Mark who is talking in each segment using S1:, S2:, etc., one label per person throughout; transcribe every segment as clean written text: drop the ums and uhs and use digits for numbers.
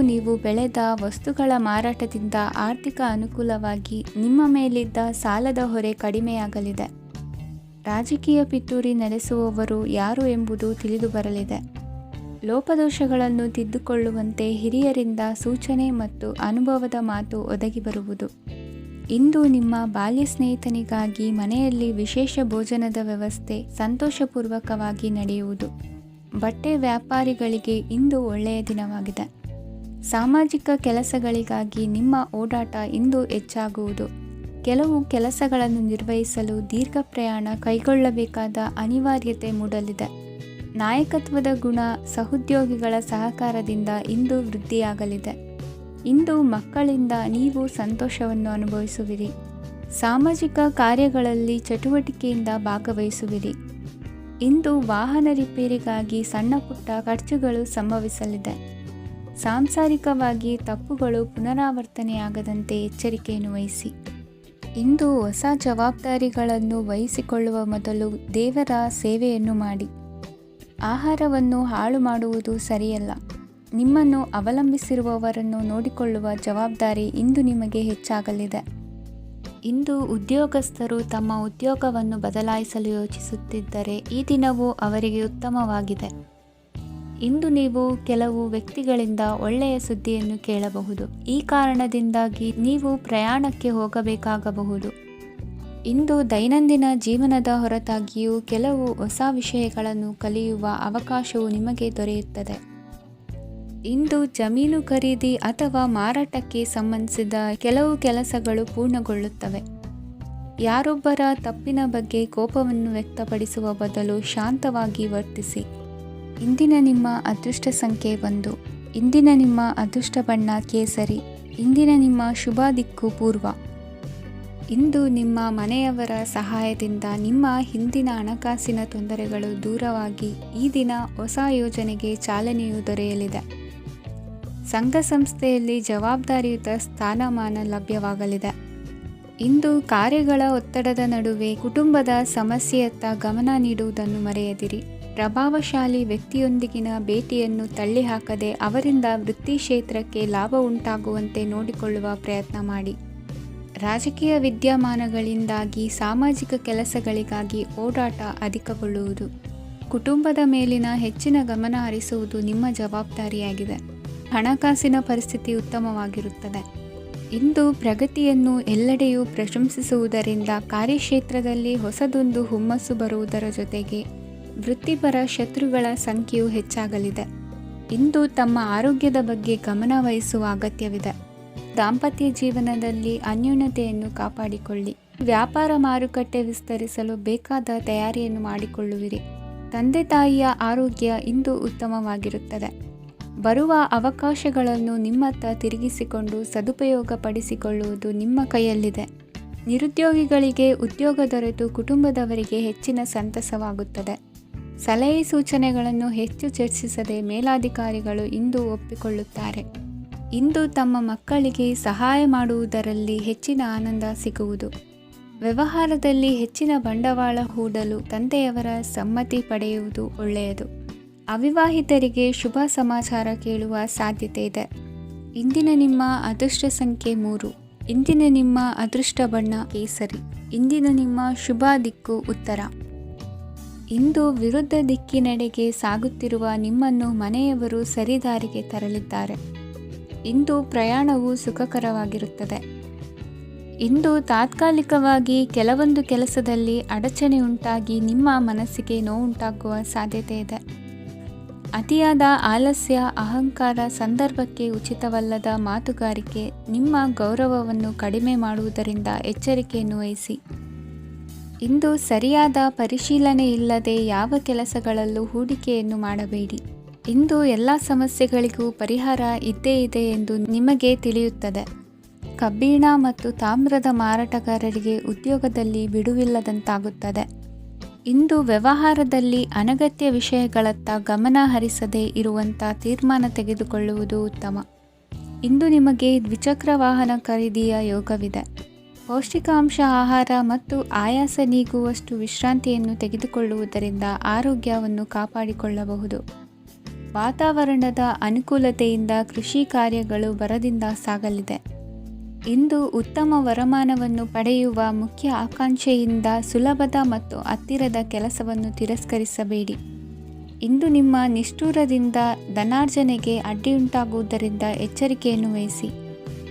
S1: ನೀವು ಬೆಳೆದ ವಸ್ತುಗಳ ಮಾರಾಟದಿಂದ ಆರ್ಥಿಕ ಅನುಕೂಲವಾಗಿ ನಿಮ್ಮ ಮೇಲಿದ್ದ ಸಾಲದ ಹೊರೆ ಕಡಿಮೆಯಾಗಲಿದೆ. ರಾಜಕೀಯ ಪಿತೂರಿ ನಡೆಸುವವರು ಯಾರು ಎಂಬುದು ತಿಳಿದು ಬರಲಿದೆ. ಲೋಪದೋಷಗಳನ್ನು ತಿದ್ದುಕೊಳ್ಳುವಂತೆ ಹಿರಿಯರಿಂದ ಸೂಚನೆ ಮತ್ತು ಅನುಭವದ ಮಾತು ಒದಗಿ ಬರುವುದು. ಇಂದು ನಿಮ್ಮ ಬಾಲ್ಯ ಸ್ನೇಹಿತನಿಗಾಗಿ ಮನೆಯಲ್ಲಿ ವಿಶೇಷ ಭೋಜನದ ವ್ಯವಸ್ಥೆ ಸಂತೋಷಪೂರ್ವಕವಾಗಿ ನಡೆಯುವುದು. ಬಟ್ಟೆ ವ್ಯಾಪಾರಿಗಳಿಗೆ ಇಂದು ಒಳ್ಳೆಯ ದಿನವಾಗಿದೆ. ಸಾಮಾಜಿಕ ಕೆಲಸಗಳಿಗಾಗಿ ನಿಮ್ಮ ಓಡಾಟ ಇಂದು ಹೆಚ್ಚಾಗುವುದು. ಕೆಲವು ಕೆಲಸಗಳನ್ನು ನಿರ್ವಹಿಸಲು ದೀರ್ಘ ಪ್ರಯಾಣ ಕೈಗೊಳ್ಳಬೇಕಾದ ಅನಿವಾರ್ಯತೆ ಮೂಡಲಿದೆ. ನಾಯಕತ್ವದ ಗುಣ ಸಹೋದ್ಯೋಗಿಗಳ ಸಹಕಾರದಿಂದ ಇಂದು ವೃದ್ಧಿಯಾಗಲಿದೆ. ಇಂದು ಮಕ್ಕಳಿಂದ ನೀವು ಸಂತೋಷವನ್ನು ಅನುಭವಿಸುವಿರಿ. ಸಾಮಾಜಿಕ ಕಾರ್ಯಗಳಲ್ಲಿ ಚಟುವಟಿಕೆಯಿಂದ ಭಾಗವಹಿಸುವಿರಿ. ಇಂದು ವಾಹನ ರಿಪೇರಿಗಾಗಿ ಸಣ್ಣ ಪುಟ್ಟ ಖರ್ಚುಗಳು ಸಂಭವಿಸಲಿದೆ. ಸಾಂಸಾರಿಕವಾಗಿ ತಪ್ಪುಗಳು ಪುನರಾವರ್ತನೆಯಾಗದಂತೆ ಎಚ್ಚರಿಕೆಯನ್ನು ವಹಿಸಿ. ಇಂದು ಹೊಸ ಜವಾಬ್ದಾರಿಗಳನ್ನು ವಹಿಸಿಕೊಳ್ಳುವ ಮೊದಲು ದೇವರ ಸೇವೆಯನ್ನು ಮಾಡಿ. ಆಹಾರವನ್ನು ಹಾಳು ಮಾಡುವುದು ಸರಿಯಲ್ಲ. ನಿಮ್ಮನ್ನು ಅವಲಂಬಿಸಿರುವವರನ್ನು ನೋಡಿಕೊಳ್ಳುವ ಜವಾಬ್ದಾರಿ ಇಂದು ನಿಮಗೆ ಹೆಚ್ಚಾಗಲಿದೆ. ಇಂದು ಉದ್ಯೋಗಸ್ಥರು ತಮ್ಮ ಉದ್ಯೋಗವನ್ನು ಬದಲಾಯಿಸಲು ಯೋಚಿಸುತ್ತಿದ್ದರೆ ಈ ದಿನವೂ ಅವರಿಗೆ ಉತ್ತಮವಾಗಿದೆ. ಇಂದು ನೀವು ಕೆಲವು ವ್ಯಕ್ತಿಗಳಿಂದ ಒಳ್ಳೆಯ ಸುದ್ದಿಯನ್ನು ಕೇಳಬಹುದು. ಈ ಕಾರಣದಿಂದಾಗಿ ನೀವು ಪ್ರಯಾಣಕ್ಕೆ ಹೋಗಬೇಕಾಗಬಹುದು. ಇಂದು ದೈನಂದಿನ ಜೀವನದ ಹೊರತಾಗಿಯೂ ಕೆಲವು ಹೊಸ ವಿಷಯಗಳನ್ನು ಕಲಿಯುವ ಅವಕಾಶವು ನಿಮಗೆ ದೊರೆಯುತ್ತದೆ. ಇಂದು ಜಮೀನು ಖರೀದಿ ಅಥವಾ ಮಾರಾಟಕ್ಕೆ ಸಂಬಂಧಿಸಿದ ಕೆಲವು ಕೆಲಸಗಳು ಪೂರ್ಣಗೊಳ್ಳುತ್ತವೆ. ಯಾರೊಬ್ಬರ ತಪ್ಪಿನ ಬಗ್ಗೆ ಕೋಪವನ್ನು ವ್ಯಕ್ತಪಡಿಸುವ ಬದಲು ಶಾಂತವಾಗಿ ವರ್ತಿಸಿ. ಇಂದಿನ ನಿಮ್ಮ ಅದೃಷ್ಟ ಸಂಖ್ಯೆ 1. ಇಂದಿನ ನಿಮ್ಮ ಅದೃಷ್ಟ ಬಣ್ಣ ಕೇಸರಿ. ಇಂದಿನ ನಿಮ್ಮ ಶುಭ ದಿಕ್ಕು ಪೂರ್ವ. ಇಂದು ನಿಮ್ಮ ಮನೆಯವರ ಸಹಾಯದಿಂದ ನಿಮ್ಮ ಹಿಂದಿನ ಹಣಕಾಸಿನ ತೊಂದರೆಗಳು ದೂರವಾಗಿ ಈ ದಿನ ಹೊಸ ಯೋಜನೆಗೆ ಚಾಲನೆಯು ದೊರೆಯಲಿದೆ. ಸಂಘ ಸಂಸ್ಥೆಯಲ್ಲಿ ಜವಾಬ್ದಾರಿಯುತ ಸ್ಥಾನಮಾನ ಲಭ್ಯವಾಗಲಿದೆ. ಇಂದು ಕಾರ್ಯಗಳ ಒತ್ತಡದ ನಡುವೆ ಕುಟುಂಬದ ಸಮಸ್ಯೆಯತ್ತ ಗಮನ ನೀಡುವುದನ್ನು ಮರೆಯದಿರಿ. ಪ್ರಭಾವಶಾಲಿ ವ್ಯಕ್ತಿಯೊಂದಿಗಿನ ಭೇಟಿಯನ್ನು ತಳ್ಳಿಹಾಕದೆ ಅವರಿಂದ ವೃತ್ತಿ ಕ್ಷೇತ್ರಕ್ಕೆ ಲಾಭ ಉಂಟಾಗುವಂತೆ ನೋಡಿಕೊಳ್ಳುವ ಪ್ರಯತ್ನ ಮಾಡಿ. ರಾಜಕೀಯ ವಿದ್ಯಮಾನಗಳಿಂದಾಗಿ ಸಾಮಾಜಿಕ ಕೆಲಸಗಳಿಗಾಗಿ ಓಡಾಟ ಅಧಿಕಗೊಳ್ಳುವುದು. ಕುಟುಂಬದ ಮೇಲಿನ ಹೆಚ್ಚಿನ ಗಮನ ಹರಿಸುವುದು ನಿಮ್ಮ ಜವಾಬ್ದಾರಿಯಾಗಿದೆ. ಹಣಕಾಸಿನ ಪರಿಸ್ಥಿತಿ ಉತ್ತಮವಾಗಿರುತ್ತದೆ. ಇಂದು ಪ್ರಗತಿಯನ್ನು ಎಲ್ಲೆಡೆಯೂ ಪ್ರಶಂಸಿಸುವುದರಿಂದ ಕಾರ್ಯಕ್ಷೇತ್ರದಲ್ಲಿ ಹೊಸದೊಂದು ಹುಮ್ಮಸ್ಸು ಬರುವುದರ ಜೊತೆಗೆ ವೃತ್ತಿಪರ ಶತ್ರುಗಳ ಸಂಖ್ಯೆಯು ಹೆಚ್ಚಾಗಲಿದೆ. ಇಂದು ತಮ್ಮ ಆರೋಗ್ಯದ ಬಗ್ಗೆ ಗಮನ ವಹಿಸುವ ಅಗತ್ಯವಿದೆ. ದಾಂಪತ್ಯ ಜೀವನದಲ್ಲಿ ಅನ್ಯೋನ್ಯತೆಯನ್ನು ಕಾಪಾಡಿಕೊಳ್ಳಿ. ವ್ಯಾಪಾರ ಮಾರುಕಟ್ಟೆ ವಿಸ್ತರಿಸಲು ಬೇಕಾದ ತಯಾರಿಯನ್ನು ಮಾಡಿಕೊಳ್ಳುವಿರಿ. ತಂದೆ ತಾಯಿಯ ಆರೋಗ್ಯ ಇಂದು ಉತ್ತಮವಾಗಿರುತ್ತದೆ. ಬರುವ ಅವಕಾಶಗಳನ್ನು ನಿಮ್ಮತ್ತ ತಿರುಗಿಸಿಕೊಂಡು ಸದುಪಯೋಗಪಡಿಸಿಕೊಳ್ಳುವುದು ನಿಮ್ಮ ಕೈಯಲ್ಲಿದೆ. ನಿರುದ್ಯೋಗಿಗಳಿಗೆ ಉದ್ಯೋಗ ದೊರೆತು ಕುಟುಂಬದವರಿಗೆ ಹೆಚ್ಚಿನ ಸಂತಸವಾಗುತ್ತದೆ. ಸಲಹೆ ಸೂಚನೆಗಳನ್ನು ಹೆಚ್ಚು ಚರ್ಚಿಸದೆ ಮೇಲಾಧಿಕಾರಿಗಳು ಇಂದು ಒಪ್ಪಿಕೊಳ್ಳುತ್ತಾರೆ. ಇಂದು ತಮ್ಮ ಮಕ್ಕಳಿಗೆ ಸಹಾಯ ಮಾಡುವುದರಲ್ಲಿ ಹೆಚ್ಚಿನ ಆನಂದ ಸಿಗುವುದು. ವ್ಯವಹಾರದಲ್ಲಿ ಹೆಚ್ಚಿನ ಬಂಡವಾಳ ಹೂಡಲು ತಂದೆಯವರ ಸಮ್ಮತಿ ಪಡೆಯುವುದು ಒಳ್ಳೆಯದು. ಅವಿವಾಹಿತರಿಗೆ ಶುಭ ಸಮಾಚಾರ ಕೇಳುವ ಸಾಧ್ಯತೆ ಇದೆ. ಇಂದಿನ ನಿಮ್ಮ ಅದೃಷ್ಟ ಸಂಖ್ಯೆ 3. ಇಂದಿನ ನಿಮ್ಮ ಅದೃಷ್ಟ ಬಣ್ಣ ಕೇಸರಿ. ಇಂದಿನ ನಿಮ್ಮ ಶುಭ ದಿಕ್ಕು ಉತ್ತರ. ಇಂದು ವಿರುದ್ಧ ದಿಕ್ಕಿನೆಡೆಗೆ ಸಾಗುತ್ತಿರುವ ನಿಮ್ಮನ್ನು ಮನೆಯವರು ಸರಿದಾರಿಗೆ ತರಲಿದ್ದಾರೆ. ಇಂದು ಪ್ರಯಾಣವು ಸುಖಕರವಾಗಿರುತ್ತದೆ. ಇಂದು ತಾತ್ಕಾಲಿಕವಾಗಿ ಕೆಲವೊಂದು ಕೆಲಸದಲ್ಲಿ ಅಡಚಣೆ ಉಂಟಾಗಿ ನಿಮ್ಮ ಮನಸ್ಸಿಗೆ ನೋವುಂಟಾಗುವ ಸಾಧ್ಯತೆ ಇದೆ. ಅತಿಯಾದ ಆಲಸ್ಯ, ಅಹಂಕಾರ, ಸಂದರ್ಭಕ್ಕೆ ಉಚಿತವಲ್ಲದ ಮಾತುಗಾರಿಕೆ ನಿಮ್ಮ ಗೌರವವನ್ನು ಕಡಿಮೆ ಮಾಡುವುದರಿಂದ ಎಚ್ಚರಿಕೆಯನ್ನು ವಹಿಸಿ. ಇಂದು ಸರಿಯಾದ ಪರಿಶೀಲನೆ ಇಲ್ಲದೆ ಯಾವ ಕೆಲಸಗಳಲ್ಲೂ ಹೂಡಿಕೆಯನ್ನು ಮಾಡಬೇಡಿ. ಇಂದು ಎಲ್ಲ ಸಮಸ್ಯೆಗಳಿಗೂ ಪರಿಹಾರ ಇದ್ದೇ ಇದೆ ಎಂದು ನಿಮಗೆ ತಿಳಿಯುತ್ತದೆ. ಕಬ್ಬಿಣ ಮತ್ತು ತಾಮ್ರದ ಮಾರಾಟಗಾರರಿಗೆ ಉದ್ಯೋಗದಲ್ಲಿ ಬಿಡುವಿಲ್ಲದಂತಾಗುತ್ತದೆ. ಇಂದು ವ್ಯವಹಾರದಲ್ಲಿ ಅನಗತ್ಯ ವಿಷಯಗಳತ್ತ ಗಮನ ಹರಿಸದೇ ಇರುವಂಥ ತೀರ್ಮಾನ ತೆಗೆದುಕೊಳ್ಳುವುದು ಉತ್ತಮ. ಇಂದು ನಿಮಗೆ ದ್ವಿಚಕ್ರ ವಾಹನ ಖರೀದಿಯ ಯೋಗವಿದೆ. ಪೌಷ್ಟಿಕಾಂಶ ಆಹಾರ ಮತ್ತು ಆಯಾಸ ನೀಗುವಷ್ಟು ವಿಶ್ರಾಂತಿಯನ್ನು ತೆಗೆದುಕೊಳ್ಳುವುದರಿಂದ ಆರೋಗ್ಯವನ್ನು ಕಾಪಾಡಿಕೊಳ್ಳಬಹುದು. ವಾತಾವರಣದ ಅನುಕೂಲತೆಯಿಂದ ಕೃಷಿ ಕಾರ್ಯಗಳು ಭರದಿಂದ ಸಾಗಲಿದೆ. ಇಂದು ಉತ್ತಮ ವರಮಾನವನ್ನು ಪಡೆಯುವ ಮುಖ್ಯ ಆಕಾಂಕ್ಷೆಯಿಂದ ಸುಲಭದ ಮತ್ತು ಹತ್ತಿರದ ಕೆಲಸವನ್ನು ತಿರಸ್ಕರಿಸಬೇಡಿ. ಇಂದು ನಿಮ್ಮ ನಿಷ್ಠುರದಿಂದ ಧನಾರ್ಜನೆಗೆ ಅಡ್ಡಿಯುಂಟಾಗುವುದರಿಂದ ಎಚ್ಚರಿಕೆಯನ್ನು ವಹಿಸಿ.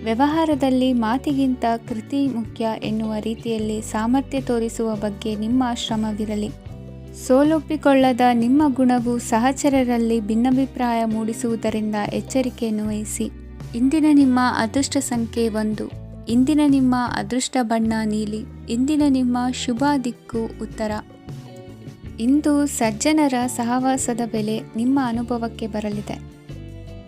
S1: ವ್ಯವಹಾರದಲ್ಲಿ ಮಾತಿಗಿಂತ ಕೃತಿ ಮುಖ್ಯ ಎನ್ನುವ ರೀತಿಯಲ್ಲಿ ಸಾಮರ್ಥ್ಯ ತೋರಿಸುವ ಬಗ್ಗೆ ನಿಮ್ಮ ಶ್ರಮವಿರಲಿ. ಸೋಲೊಪ್ಪಿಕೊಳ್ಳದ ನಿಮ್ಮ ಗುಣವು ಸಹಚರರಲ್ಲಿ ಭಿನ್ನಾಭಿಪ್ರಾಯ ಮೂಡಿಸುವುದರಿಂದ ಎಚ್ಚರಿಕೆಯನ್ನು ವಹಿಸಿ. ಇಂದಿನ ನಿಮ್ಮ ಅದೃಷ್ಟ ಸಂಖ್ಯೆ 1. ಇಂದಿನ ನಿಮ್ಮ ಅದೃಷ್ಟ ಬಣ್ಣ ನೀಲಿ. ಇಂದಿನ ನಿಮ್ಮ ಶುಭ ದಿಕ್ಕು ಉತ್ತರ. ಇಂದು ಸಜ್ಜನರ ಸಹವಾಸದ ಬೆಲೆ ನಿಮ್ಮ ಅನುಭವಕ್ಕೆ ಬರಲಿದೆ.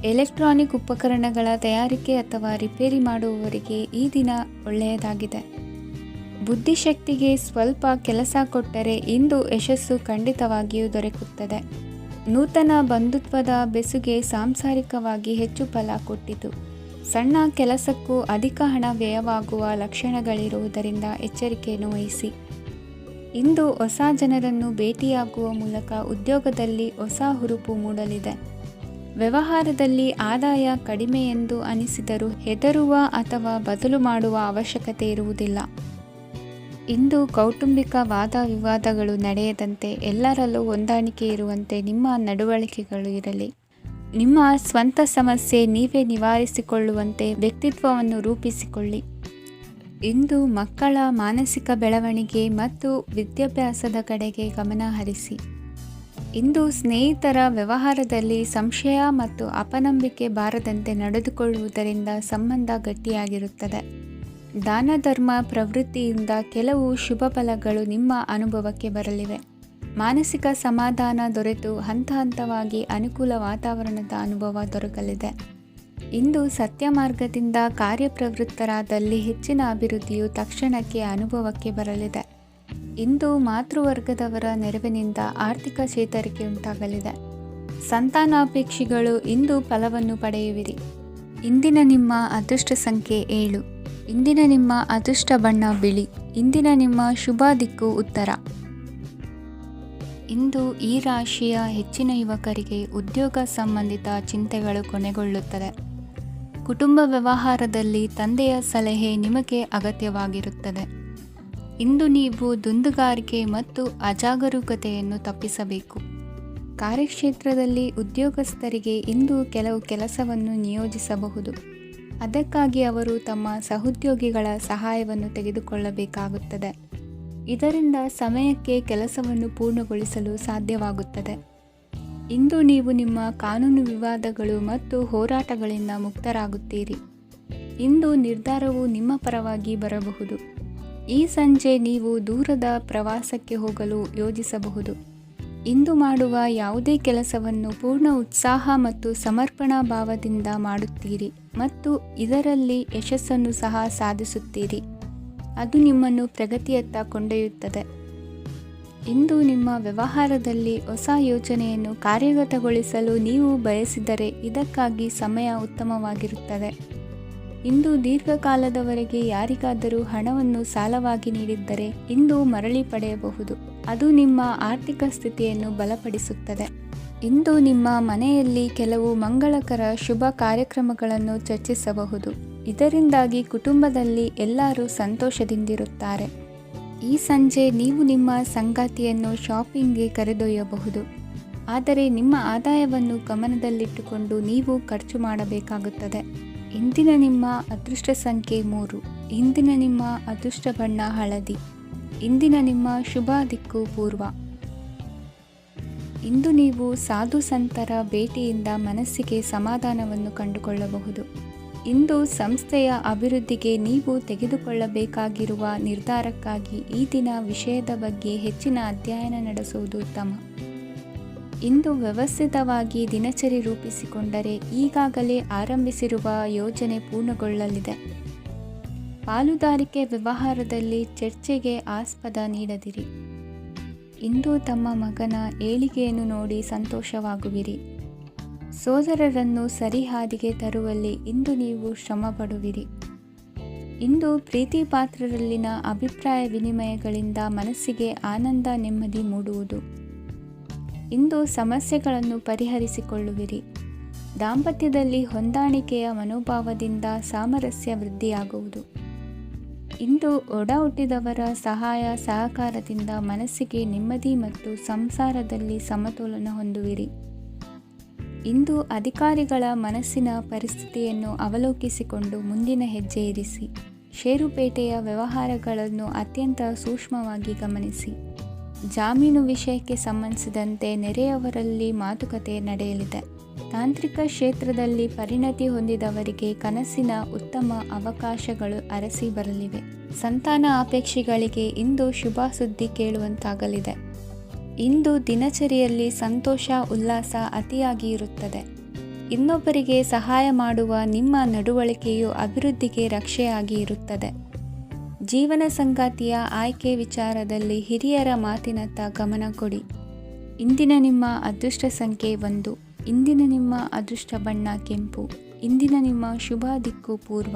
S1: ಎಲೆಕ್ಟ್ರಾನಿಕ್ ಉಪಕರಣಗಳ ತಯಾರಿಕೆ ಅಥವಾ ರಿಪೇರಿ ಮಾಡುವವರಿಗೆ ಈ ದಿನ ಒಳ್ಳೆಯದಾಗಿದೆ. ಬುದ್ಧಿಶಕ್ತಿಗೆ ಸ್ವಲ್ಪ ಕೆಲಸ ಕೊಟ್ಟರೆ ಇಂದು ಯಶಸ್ಸು ಖಂಡಿತವಾಗಿಯೂ ದೊರಕುತ್ತದೆ. ನೂತನ ಬಂಧುತ್ವದ ಬೆಸುಗೆ ಸಾಂಸಾರಿಕವಾಗಿ ಹೆಚ್ಚು ಫಲ ಕೊಟ್ಟಿತು. ಸಣ್ಣ ಕೆಲಸಕ್ಕೂ ಅಧಿಕ ಹಣ ವ್ಯಯವಾಗುವ ಲಕ್ಷಣಗಳಿರುವುದರಿಂದ ಎಚ್ಚರಿಕೆಯನ್ನು ವಹಿಸಿ. ಇಂದು ಹೊಸ ಜನರನ್ನು ಭೇಟಿಯಾಗುವ ಮೂಲಕ ಉದ್ಯೋಗದಲ್ಲಿ ಹೊಸ ಹುರುಪು ಮೂಡಲಿದೆ. ವ್ಯವಹಾರದಲ್ಲಿ ಆದಾಯ ಕಡಿಮೆ ಎಂದು ಅನಿಸಿದರೂ ಹೆದರುವ ಅಥವಾ ಬದಲು ಮಾಡುವ ಅವಶ್ಯಕತೆ ಇರುವುದಿಲ್ಲ. ಇಂದು ಕೌಟುಂಬಿಕ ವಾದ ವಿವಾದಗಳು ನಡೆಯದಂತೆ ಎಲ್ಲರಲ್ಲೂ ಹೊಂದಾಣಿಕೆ ಇರುವಂತೆ ನಿಮ್ಮ ನಡವಳಿಕೆಗಳು ಇರಲಿ. ನಿಮ್ಮ ಸ್ವಂತ ಸಮಸ್ಯೆ ನೀವೇ ನಿವಾರಿಸಿಕೊಳ್ಳುವಂತೆ ವ್ಯಕ್ತಿತ್ವವನ್ನು ರೂಪಿಸಿಕೊಳ್ಳಿ. ಇಂದು ಮಕ್ಕಳ ಮಾನಸಿಕ ಬೆಳವಣಿಗೆ ಮತ್ತು ವಿದ್ಯಾಭ್ಯಾಸದ ಕಡೆಗೆ ಗಮನ ಹರಿಸಿ. ಇಂದು ಸ್ನೇಹಿತರ ವ್ಯವಹಾರದಲ್ಲಿ ಸಂಶಯ ಮತ್ತು ಅಪನಂಬಿಕೆ ಬಾರದಂತೆ ನಡೆದುಕೊಳ್ಳುವುದರಿಂದ ಸಂಬಂಧ ಗಟ್ಟಿಯಾಗಿರುತ್ತದೆ. ದಾನ ಧರ್ಮ ಪ್ರವೃತ್ತಿಯಿಂದ ಕೆಲವು ಶುಭ ಫಲಗಳು ನಿಮ್ಮ ಅನುಭವಕ್ಕೆ ಬರಲಿವೆ. ಮಾನಸಿಕ ಸಮಾಧಾನ ದೊರೆತು ಹಂತ ಹಂತವಾಗಿ ಅನುಕೂಲ ವಾತಾವರಣದ ಅನುಭವ ದೊರಕಲಿದೆ. ಇಂದು ಸತ್ಯ ಮಾರ್ಗದಿಂದ ಕಾರ್ಯಪ್ರವೃತ್ತರಾದಲ್ಲಿ ಹೆಚ್ಚಿನ ಅಭಿವೃದ್ಧಿಯು ತಕ್ಷಣಕ್ಕೆ ಅನುಭವಕ್ಕೆ ಬರಲಿದೆ. ಇಂದು ಮಾತೃವರ್ಗದವರ ನೆರವಿನಿಂದ ಆರ್ಥಿಕ ಚೇತರಿಕೆ ಉಂಟಾಗಲಿದೆ. ಸಂತಾನಾಪೇಕ್ಷಿಗಳು ಇಂದು ಫಲವನ್ನು ಪಡೆಯುವಿರಿ. ಇಂದಿನ ನಿಮ್ಮ ಅದೃಷ್ಟ ಸಂಖ್ಯೆ 7. ಇಂದಿನ ನಿಮ್ಮ ಅದೃಷ್ಟ ಬಣ್ಣ ಬಿಳಿ. ಇಂದಿನ ನಿಮ್ಮ ಶುಭ ದಿಕ್ಕು ಉತ್ತರ. ಇಂದು ಈ ರಾಶಿಯ ಹೆಚ್ಚಿನ ಯುವಕರಿಗೆ ಉದ್ಯೋಗ ಸಂಬಂಧಿತ ಚಿಂತೆಗಳು ಕೊನೆಗೊಳ್ಳುತ್ತದೆ. ಕುಟುಂಬ ವ್ಯವಹಾರದಲ್ಲಿ ತಂದೆಯ ಸಲಹೆ ನಿಮಗೆ ಅಗತ್ಯವಾಗಿರುತ್ತದೆ. ಇಂದು ನೀವು ದುಂದುಗಾರಿಕೆ ಮತ್ತು ಅಜಾಗರೂಕತೆಯನ್ನು ತಪ್ಪಿಸಬೇಕು. ಕಾರ್ಯಕ್ಷೇತ್ರದಲ್ಲಿ ಉದ್ಯೋಗಸ್ಥರಿಗೆ ಇಂದು ಕೆಲವು ಕೆಲಸವನ್ನು ನಿಯೋಜಿಸಬಹುದು. ಅದಕ್ಕಾಗಿ ಅವರು ತಮ್ಮ ಸಹೋದ್ಯೋಗಿಗಳ ಸಹಾಯವನ್ನು ತೆಗೆದುಕೊಳ್ಳಬೇಕಾಗುತ್ತದೆ. ಇದರಿಂದ ಸಮಯಕ್ಕೆ ಕೆಲಸವನ್ನು ಪೂರ್ಣಗೊಳಿಸಲು ಸಾಧ್ಯವಾಗುತ್ತದೆ. ಇಂದು ನೀವು ನಿಮ್ಮ ಕಾನೂನು ವಿವಾದಗಳು ಮತ್ತು ಹೋರಾಟಗಳಿಂದ ಮುಕ್ತರಾಗುತ್ತೀರಿ. ಇಂದು ನಿರ್ಧಾರವು ನಿಮ್ಮ ಪರವಾಗಿ ಬರಬಹುದು. ಈ ಸಂಜೆ ನೀವು ದೂರದ ಪ್ರವಾಸಕ್ಕೆ ಹೋಗಲು ಯೋಜಿಸಬಹುದು. ಇಂದು ಮಾಡುವ ಯಾವುದೇ ಕೆಲಸವನ್ನು ಪೂರ್ಣ ಉತ್ಸಾಹ ಮತ್ತು ಸಮರ್ಪಣಾ ಭಾವದಿಂದ ಮಾಡುತ್ತೀರಿ ಮತ್ತು ಇದರಲ್ಲಿ ಯಶಸ್ಸನ್ನು ಸಹ ಸಾಧಿಸುತ್ತೀರಿ. ಅದು ನಿಮ್ಮನ್ನು ಪ್ರಗತಿಯತ್ತ ಕೊಂಡೊಯ್ಯುತ್ತದೆ. ಇಂದು ನಿಮ್ಮ ವ್ಯವಹಾರದಲ್ಲಿ ಹೊಸ ಯೋಜನೆಯನ್ನು ಕಾರ್ಯಗತಗೊಳಿಸಲು ನೀವು ಬಯಸಿದರೆ ಇದಕ್ಕಾಗಿ ಸಮಯ ಉತ್ತಮವಾಗಿರುತ್ತದೆ. ಇಂದು ದೀರ್ಘಕಾಲದವರೆಗೆ ಯಾರಿಗಾದರೂ ಹಣವನ್ನು ಸಾಲವಾಗಿ ನೀಡಿದ್ದರೆ ಇಂದು ಮರಳಿ ಪಡೆಯಬಹುದು. ಅದು ನಿಮ್ಮ ಆರ್ಥಿಕ ಸ್ಥಿತಿಯನ್ನು ಬಲಪಡಿಸುತ್ತದೆ. ಇಂದು ನಿಮ್ಮ ಮನೆಯಲ್ಲಿ ಕೆಲವು ಮಂಗಳಕರ ಶುಭ ಕಾರ್ಯಕ್ರಮಗಳನ್ನು ಚರ್ಚಿಸಬಹುದು. ಇದರಿಂದಾಗಿ ಕುಟುಂಬದಲ್ಲಿ ಎಲ್ಲರೂ ಸಂತೋಷದಿಂದಿರುತ್ತಾರೆ. ಈ ಸಂಜೆ ನೀವು ನಿಮ್ಮ ಸಂಗಾತಿಯನ್ನು ಶಾಪಿಂಗ್ಗೆ ಕರೆದೊಯ್ಯಬಹುದು. ಆದರೆ ನಿಮ್ಮ ಆದಾಯವನ್ನು ಗಮನದಲ್ಲಿಟ್ಟುಕೊಂಡು ನೀವು ಖರ್ಚು ಮಾಡಬೇಕಾಗುತ್ತದೆ. ಇಂದಿನ ನಿಮ್ಮ ಅದೃಷ್ಟ ಸಂಖ್ಯೆ 3. ಇಂದಿನ ನಿಮ್ಮ ಅದೃಷ್ಟ ಬಣ್ಣ ಹಳದಿ. ಇಂದಿನ ನಿಮ್ಮ ಶುಭ ದಿಕ್ಕು ಪೂರ್ವ. ಇಂದು ನೀವು ಸಾಧು ಸಂತರ ಭೇಟಿಯಿಂದ ಮನಸ್ಸಿಗೆ ಸಮಾಧಾನವನ್ನು ಕಂಡುಕೊಳ್ಳಬಹುದು. ಇಂದು ಸಂಸ್ಥೆಯ ಅಭಿವೃದ್ಧಿಗೆ ನೀವು ತೆಗೆದುಕೊಳ್ಳಬೇಕಾಗಿರುವ ನಿರ್ಧಾರಕ್ಕಾಗಿ ಈ ದಿನ ವಿಷಯದ ಬಗ್ಗೆ ಹೆಚ್ಚಿನ ಅಧ್ಯಯನ ನಡೆಸುವುದು ಉತ್ತಮ. ಇಂದು ವ್ಯವಸ್ಥಿತವಾಗಿ ದಿನಚರಿ ರೂಪಿಸಿಕೊಂಡರೆ ಈಗಾಗಲೇ ಆರಂಭಿಸಿರುವ ಯೋಜನೆ ಪೂರ್ಣಗೊಳ್ಳಲಿದೆ. ಪಾಲುದಾರಿಕೆ ವ್ಯವಹಾರದಲ್ಲಿ ಚರ್ಚೆಗೆ ಆಸ್ಪದ ನೀಡದಿರಿ. ಇಂದು ತಮ್ಮ ಮಗನ ಏಳಿಗೆಯನ್ನು ನೋಡಿ ಸಂತೋಷವಾಗುವಿರಿ. ಸೋದರರನ್ನು ಸರಿಹಾದಿಗೆ ತರುವಲ್ಲಿ ಇಂದು ನೀವು ಶ್ರಮಪಡುವಿರಿ. ಇಂದು ಪ್ರೀತಿ ಪಾತ್ರರಲ್ಲಿನ ಅಭಿಪ್ರಾಯ ವಿನಿಮಯಗಳಿಂದ ಮನಸ್ಸಿಗೆ ಆನಂದ ನೆಮ್ಮದಿ ಮೂಡುವುದು. ಇಂದು ಸಮಸ್ಯೆಗಳನ್ನು ಪರಿಹರಿಸಿಕೊಳ್ಳುವಿರಿ. ದಾಂಪತ್ಯದಲ್ಲಿ ಹೊಂದಾಣಿಕೆಯ ಮನೋಭಾವದಿಂದ ಸಾಮರಸ್ಯ ವೃದ್ಧಿಯಾಗುವುದು. ಇಂದು ಒಡ ಹುಟ್ಟಿದವರ ಸಹಾಯ ಸಹಕಾರದಿಂದ ಮನಸ್ಸಿಗೆ ನೆಮ್ಮದಿ ಮತ್ತು ಸಂಸಾರದಲ್ಲಿ ಸಮತೋಲನ ಹೊಂದುವಿರಿ. ಇಂದು ಅಧಿಕಾರಿಗಳ ಮನಸ್ಸಿನ ಪರಿಸ್ಥಿತಿಯನ್ನು ಅವಲೋಕಿಸಿಕೊಂಡು ಮುಂದಿನ ಹೆಜ್ಜೆ ಇರಿಸಿ. ಷೇರುಪೇಟೆಯ ವ್ಯವಹಾರಗಳನ್ನು ಅತ್ಯಂತ ಸೂಕ್ಷ್ಮವಾಗಿ ಗಮನಿಸಿ. ಜಾಮೀನು ವಿಷಯಕ್ಕೆ ಸಂಬಂಧಿಸಿದಂತೆ ನೆರೆಯವರಲ್ಲಿ ಮಾತುಕತೆ ನಡೆಯಲಿದೆ. ತಾಂತ್ರಿಕ ಕ್ಷೇತ್ರದಲ್ಲಿ ಪರಿಣತಿ ಹೊಂದಿದವರಿಗೆ ಕನಸಿನ ಉತ್ತಮ ಅವಕಾಶಗಳು ಅರಸಿ ಬರಲಿವೆ. ಸಂತಾನ ಅಪೇಕ್ಷಿಗಳಿಗೆ ಇಂದು ಶುಭ ಸುದ್ದಿ ಕೇಳುವಂತಾಗಲಿದೆ. ಇಂದು ದಿನಚರಿಯಲ್ಲಿ ಸಂತೋಷ ಉಲ್ಲಾಸ ಅತಿಯಾಗಿ ಇರುತ್ತದೆ. ಇನ್ನೊಬ್ಬರಿಗೆ ಸಹಾಯ ಮಾಡುವ ನಿಮ್ಮ ನಡವಳಿಕೆಯು ಅಭಿವೃದ್ಧಿಗೆ ರಕ್ಷೆಯಾಗಿ ಇರುತ್ತದೆ. ಜೀವನ ಸಂಗಾತಿಯ ಆಯ್ಕೆ ವಿಚಾರದಲ್ಲಿ ಹಿರಿಯರ ಮಾತಿನತ್ತ ಗಮನ ಕೊಡಿ. ಇಂದಿನ ನಿಮ್ಮ ಅದೃಷ್ಟ ಸಂಖ್ಯೆ 1. ಇಂದಿನ ನಿಮ್ಮ ಅದೃಷ್ಟ ಬಣ್ಣ ಕೆಂಪು. ಇಂದಿನ ನಿಮ್ಮ ಶುಭ ದಿಕ್ಕು ಪೂರ್ವ.